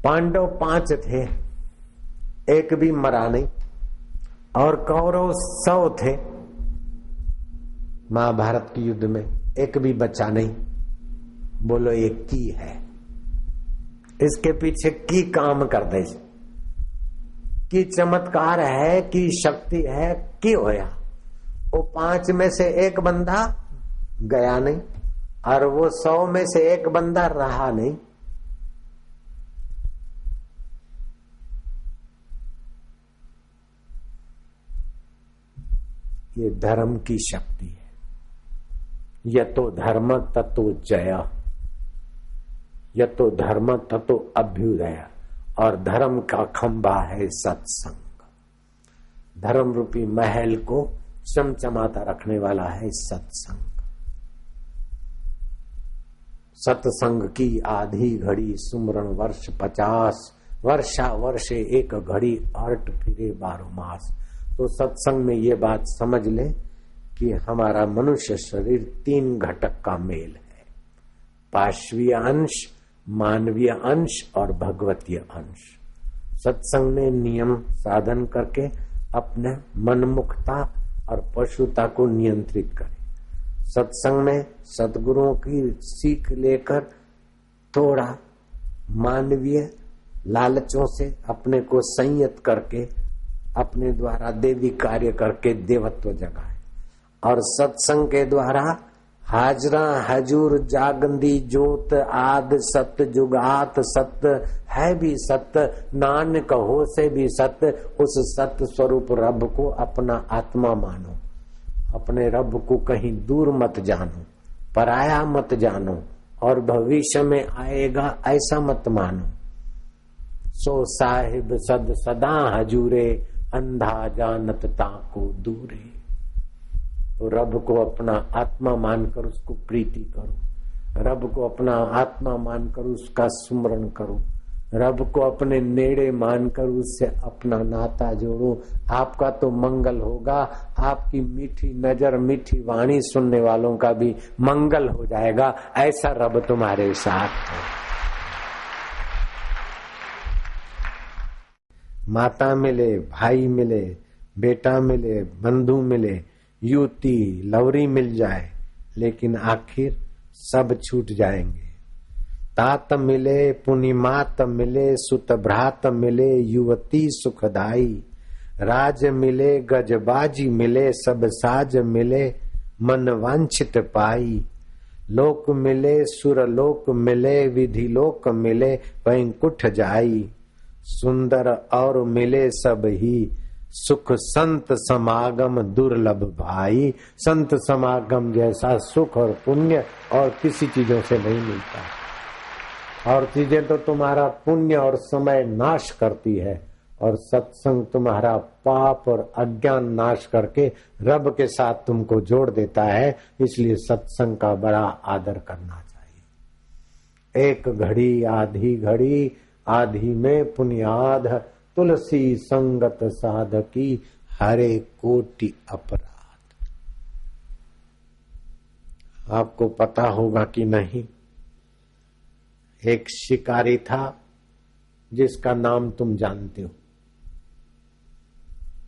पांडव 5 थे, एक भी मरा नहीं, और कौरव 100 थे महाभारत के युद्ध में, एक भी बचा नहीं। बोलो ये की है, इसके पीछे की काम कर दे, की चमत्कार है, की शक्ति है, की होया। वो 5 में से एक बंदा गया नहीं, और वो 100 में से एक बंदा रहा नहीं। ये धर्म की शक्ति है। यतो धर्म ततो जय, यतो धर्म ततो अभ्युदय। और धर्म का खंभा है सत्संग। धर्म रूपी महल को चमचमाता रखने वाला है सत्संग। सत्संग की आधी घड़ी सुमरण वर्ष 50, वर्षा वर्षे एक घड़ी अर्ट फिरे 12 मास। तो सत्संग में ये बात समझ ले कि हमारा मनुष्य शरीर 3 घटक का मेल है, पार्श्वीय अंश, मानवीय अंश और भगवतीय अंश। सत्संग में नियम साधन करके अपने मनमुखता और पशुता को नियंत्रित करें। सत्संग में सद्गुरुओं की सीख लेकर थोड़ा मानवीय लालचों से अपने को संयत करके अपने द्वारा देवी कार्य करके देवत्व जगाए। और सत्संग के द्वारा हाजरा हजूर जागंदी जोत आद सत्य जुगात सत्य है भी सत्य, नानक हो से भी सत्य। उस सत्य स्वरूप रब को अपना आत्मा मानो, अपने रब को कहीं दूर मत जानो, पराया मत जानो, और भविष्य में आएगा ऐसा मत मानो। सो साहिब सद सदा हजूरे, अंधा जानत ताको दूरे। तो रब को अपना आत्मा मानकर उसको प्रीति करो, रब को अपना आत्मा मानकर उसका सुमरण करो, रब को अपने नेड़े मानकर उससे अपना नाता जोड़ो। आपका तो मंगल होगा, आपकी मीठी नजर मीठी वाणी सुनने वालों का भी मंगल हो जाएगा। ऐसा रब तुम्हारे साथ है। माता मिले, भाई मिले, बेटा मिले, बंधु मिले, युवती लवरी मिल जाए, लेकिन आखिर सब छूट जाएंगे। तात मिले, पुनिमात मिले, सुत भ्रात मिले, युवती सुखदाई। राज मिले, गजबाजी मिले, सब साज मिले, मन वांछित पाई। लोक मिले, सुर लोक मिले, विधि लोक मिले, वैकुंठ जाई। सुंदर और मिले सब ही, सुख संत समागम दुर्लभ भाई। संत समागम जैसा सुख और पुण्य और किसी चीजों से नहीं मिलता। और चीजें तो तुम्हारा पुण्य और समय नाश करती है, और सत्संग तुम्हारा पाप और अज्ञान नाश करके रब के साथ तुमको जोड़ देता है। इसलिए सत्संग का बड़ा आदर करना चाहिए। एक घड़ी आधी घड़ी, आधी में पुण्याध, तुलसी संगत साधकी, हरे कोटि अपराध। आपको पता होगा कि नहीं, एक शिकारी था जिसका नाम तुम जानते हो,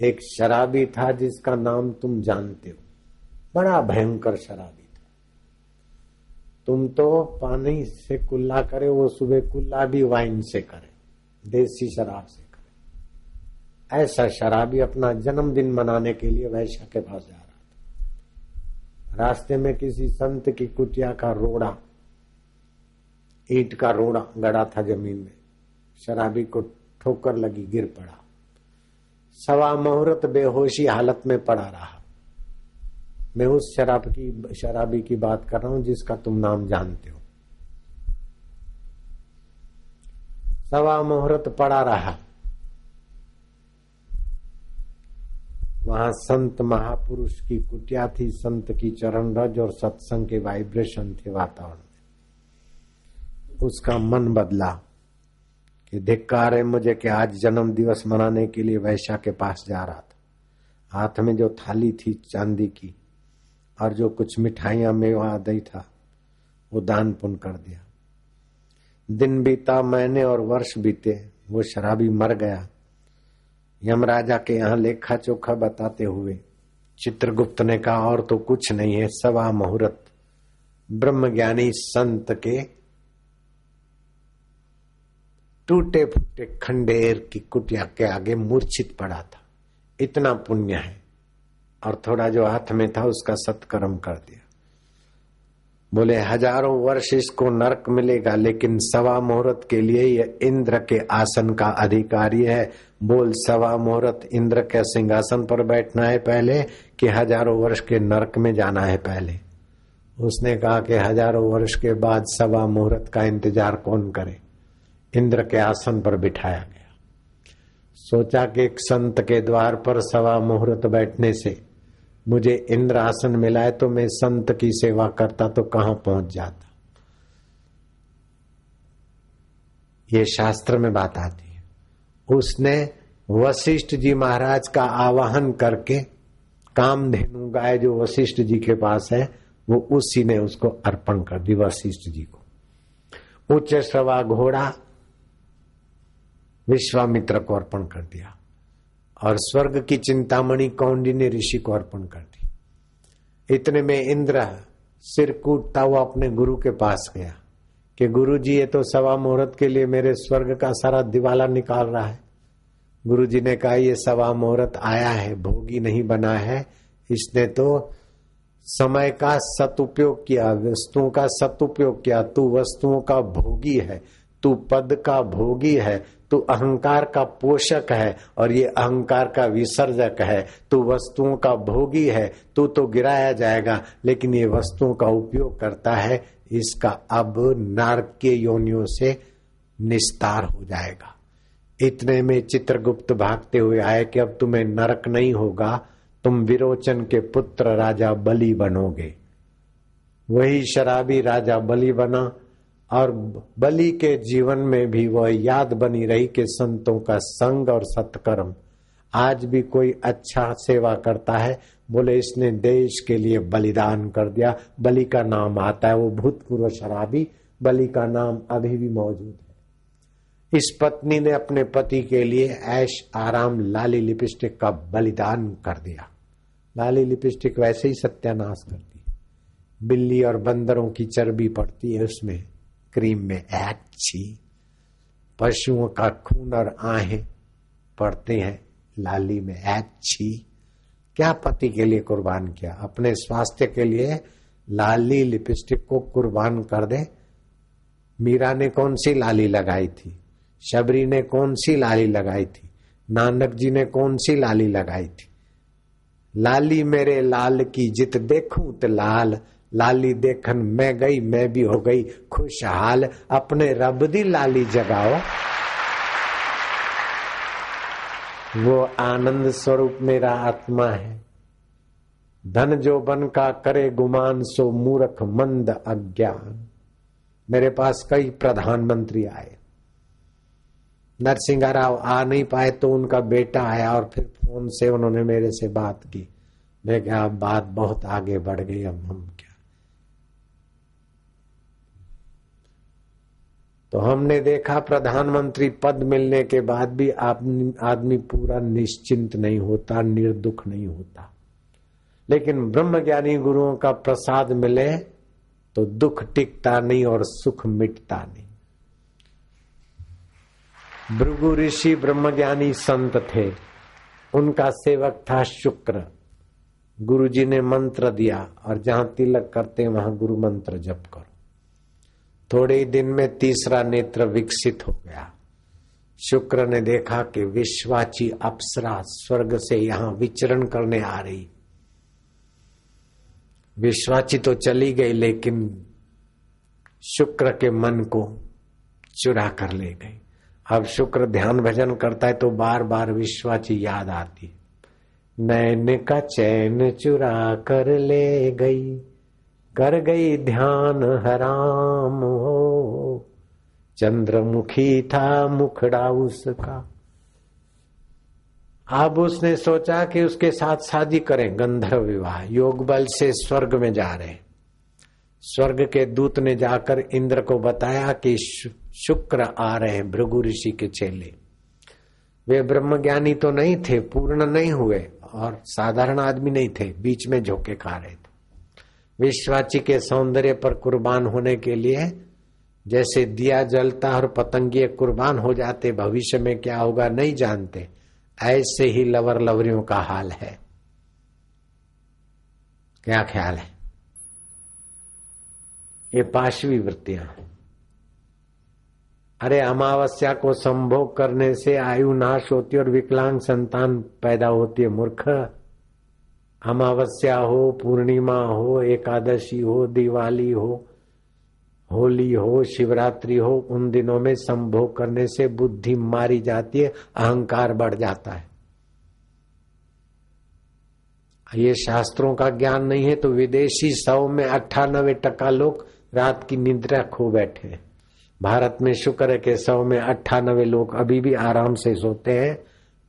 एक शराबी था जिसका नाम तुम जानते हो, बड़ा भयंकर शराबी था। तुम तो पानी से कुल्ला करे, वो सुबह कुल्ला भी वाइन से करे, देसी शराब से करे। ऐसा शराबी अपना जन्मदिन मनाने के लिए वैश्या के पास जा रहा था। रास्ते में किसी संत की कुटिया का रोड़ा, ईंट का रोड़ा गड़ा था जमीन में। शराबी को ठोकर लगी, गिर पड़ा। सवा मुहूर्त बेहोशी हालत में पड़ा रहा। मैं उस शराबी की बात कर रहा हूं जिसका तुम नाम जानते हो। सवा मुहूर्त पड़ा रहा। वहां संत महापुरुष की कुटिया थी, संत की चरण रज और सत्संग के वाइब्रेशन थे वातावरण में। उसका मन बदला कि धिक्कार है मुझे कि आज जन्म दिवस मनाने के लिए वैश्या के पास जा रहा था। हाथ में जो थाली थी चांदी की और जो कुछ मिठाइयां मेवा दही था वो दान पुण्य कर दिया। दिन बीता, महीने और वर्ष बीते, वो शराबी मर गया। यमराजा के यहाँ लेखा चोखा बताते हुए चित्रगुप्त ने कहा और तो कुछ नहीं है, सवा मुहूर्त ब्रह्मज्ञानी संत के टूटे फूटे खंडेर की कुटिया के आगे मूर्छित पड़ा था। इतना पुण्य है, और थोड़ा जो हाथ में था उसका सत्कर्म कर दिया। बोले हजारों वर्ष इसको नरक मिलेगा, लेकिन सवा मुहूर्त के लिए यह इंद्र के आसन का अधिकारी है। बोल, सवा मुहूर्त इंद्र के सिंहासन पर बैठना है पहले कि हजारों वर्ष के नरक में जाना है पहले? उसने कहा कि हजारों वर्ष के बाद सवा मुहूर्त का इंतजार कौन करे। इंद्र के आसन पर बिठाया गया। सोचा कि एक संत के द्वार पर सवा मुहूर्त बैठने से मुझे इंद्र आसन मिला है, तो मैं संत की सेवा करता तो कहां पहुंच जाता। ये शास्त्र में बात आती है। उसने वशिष्ठ जी महाराज का आवाहन करके कामधेनु गाय जो वशिष्ठ जी के पास है, वो उसी ने उसको अर्पण कर दी वशिष्ठ जी को। उच्च श्रवा घोड़ा विश्वामित्र को अर्पण कर दिया, और स्वर्ग की चिंतामणि कौंडी ने ऋषि को अर्पण कर दी। इतने में इंद्र सिर कूटता हुआ अपने गुरु के पास गया कि गुरु जी, ये तो सवा मुहूर्त के लिए मेरे स्वर्ग का सारा दिवाला निकाल रहा है। गुरु जी ने कहा, ये सवा मुहूर्त आया है, भोगी नहीं बना है। इसने तो समय का सदुपयोग किया, वस्तुओं का सदुपयोग किया। तू वस्तुओं का भोगी है, तू पद का भोगी है, तू अहंकार का पोषक है और ये अहंकार का विसर्जक है। तू वस्तुओं का भोगी है, तू तो गिराया जाएगा, लेकिन ये वस्तुओं का उपयोग करता है। इसका अब नरक के योनियों से निस्तार हो जाएगा। इतने में चित्रगुप्त भागते हुए आए कि अब तुम्हें नरक नहीं होगा, तुम विरोचन के पुत्र राजा बलि बनोगे। वही शराबी राजा बलि बना, और बलि के जीवन में भी वह याद बनी रही कि संतों का संग और सत्कर्म। आज भी कोई अच्छा सेवा करता है, बोले इसने देश के लिए बलिदान कर दिया, बलि का नाम आता है। वो भूतपूर्व शराबी बलि का नाम अभी भी मौजूद है। इस पत्नी ने अपने पति के लिए ऐश आराम लाली लिपस्टिक का बलिदान कर दिया। लाली लिपस्टिक वैसे ही सत्यानाश करती है। बिल्ली और बंदरों की चर्बी पड़ती है उसमें, क्रीम में अच्छी। पशुओं का खून और आहें पड़ते हैं लाली में अच्छी। क्या पति के लिए कुर्बान किया, अपने स्वास्थ्य के लिए लाली लिपस्टिक को कुर्बान कर दे। मीरा ने कौन सी लाली लगाई थी, शबरी ने कौन सी लाली लगाई थी, नानक जी ने कौन सी लाली लगाई थी। लाली मेरे लाल की जित देखूं तो लाल, लाली देखन मैं गई मैं भी हो गई खुशहाल। अपने रब दी लाली जगाओ, वो आनंद स्वरूप मेरा आत्मा है। धन जो बन का करे गुमान, सो मूर्ख मंद अज्ञान। मेरे पास कई प्रधानमंत्री आए, नरसिंह राव आ नहीं पाए तो उनका बेटा आया, और फिर फोन से उन्होंने मेरे से बात की। मैं क्या, बात बहुत आगे बढ़ गई, अब हम क्या। तो हमने देखा प्रधानमंत्री पद मिलने के बाद भी आदमी पूरा निश्चिंत नहीं होता, निर्दुख नहीं होता। लेकिन ब्रह्मज्ञानी गुरुओं का प्रसाद मिले तो दुख टिकता नहीं और सुख मिटता नहीं। भृगु ऋषि ब्रह्मज्ञानी संत थे, उनका सेवक था शुक्र। गुरुजी ने मंत्र दिया, और जहां तिलक करते वहां गुरु मंत्र जप करो। थोड़े ही दिन में तीसरा नेत्र विकसित हो गया। शुक्र ने देखा कि विश्वाची अप्सरा स्वर्ग से यहां विचरण करने आ रही। विश्वाची तो चली गई, लेकिन शुक्र के मन को चुरा कर ले गई। अब शुक्र ध्यान भजन करता है तो बार बार विश्वाची याद आती। नैन का चैन चुरा कर ले गई, कर गई ध्यान हराम हो। चंद्रमुखी था मुखड़ा उसका। अब उसने सोचा कि उसके साथ शादी करें, गंधर्व विवाह। योग बल से स्वर्ग में जा रहे। स्वर्ग के दूत ने जाकर इंद्र को बताया कि शुक्र आ रहे हैं, भृगु ऋषि के चेले। वे ब्रह्मज्ञानी तो नहीं थे, पूर्ण नहीं हुए और साधारण आदमी नहीं थे, बीच में झोंके खा रहे थे। विश्वाची के सौंदर्य पर कुर्बान होने के लिए जैसे दिया जलता और पतंगिए कुर्बान हो जाते, भविष्य में क्या होगा नहीं जानते, ऐसे ही लवर लवरियों का हाल है। क्या ख्याल है? ये पाशवी वृत्तियां। अरे अमावस्या को संभोग करने से आयु नाश होती है और विकलांग संतान पैदा होती है। मूर्ख, अमावस्या हो, पूर्णिमा हो, एकादशी हो, दिवाली हो, होली हो, शिवरात्रि हो, उन दिनों में संभोग करने से बुद्धि मारी जाती है, अहंकार बढ़ जाता है। ये शास्त्रों का ज्ञान नहीं है तो विदेशी 100 में 98% लोग रात की निद्रा खो बैठे। भारत में शुक्र है कि 100 में 98 लोग अभी भी आराम से सोते हैं।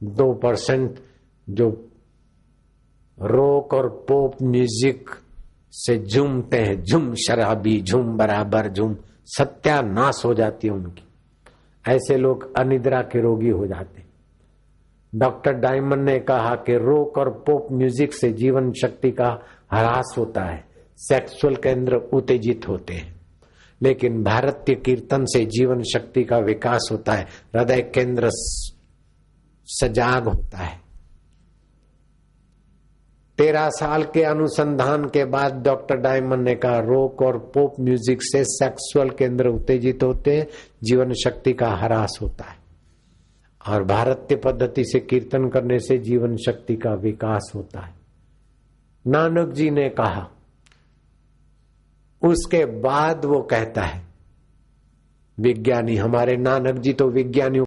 2% जो रॉक और पॉप म्यूजिक से झूमते हैं, झूम शराबी, झूम बराबर झूम, सत्यानाश हो जाती है उनकी। ऐसे लोग अनिद्रा के रोगी हो जाते हैं। डॉक्टर डायमंड ने कहा कि रॉक और पॉप म्यूजिक से जीवन शक्ति का ह्रास होता है, सेक्सुअल केंद्र उत्तेजित होते हैं, लेकिन भारतीय कीर्तन से जीवन शक्ति का विकास होता है, हृदय केंद्र सजाग होता है। 13 साल के अनुसंधान के बाद डॉक्टर डायमंड ने कहा रॉक और पॉप म्यूजिक से सेक्सुअल केंद्र उत्तेजित होते हैं, जीवन शक्ति का ह्रास होता है, और भारतीय पद्धति से कीर्तन करने से जीवन शक्ति का विकास होता है। नानक जी ने कहा, उसके बाद वो कहता है, विज्ञानी हमारे नानक जी तो विज्ञानी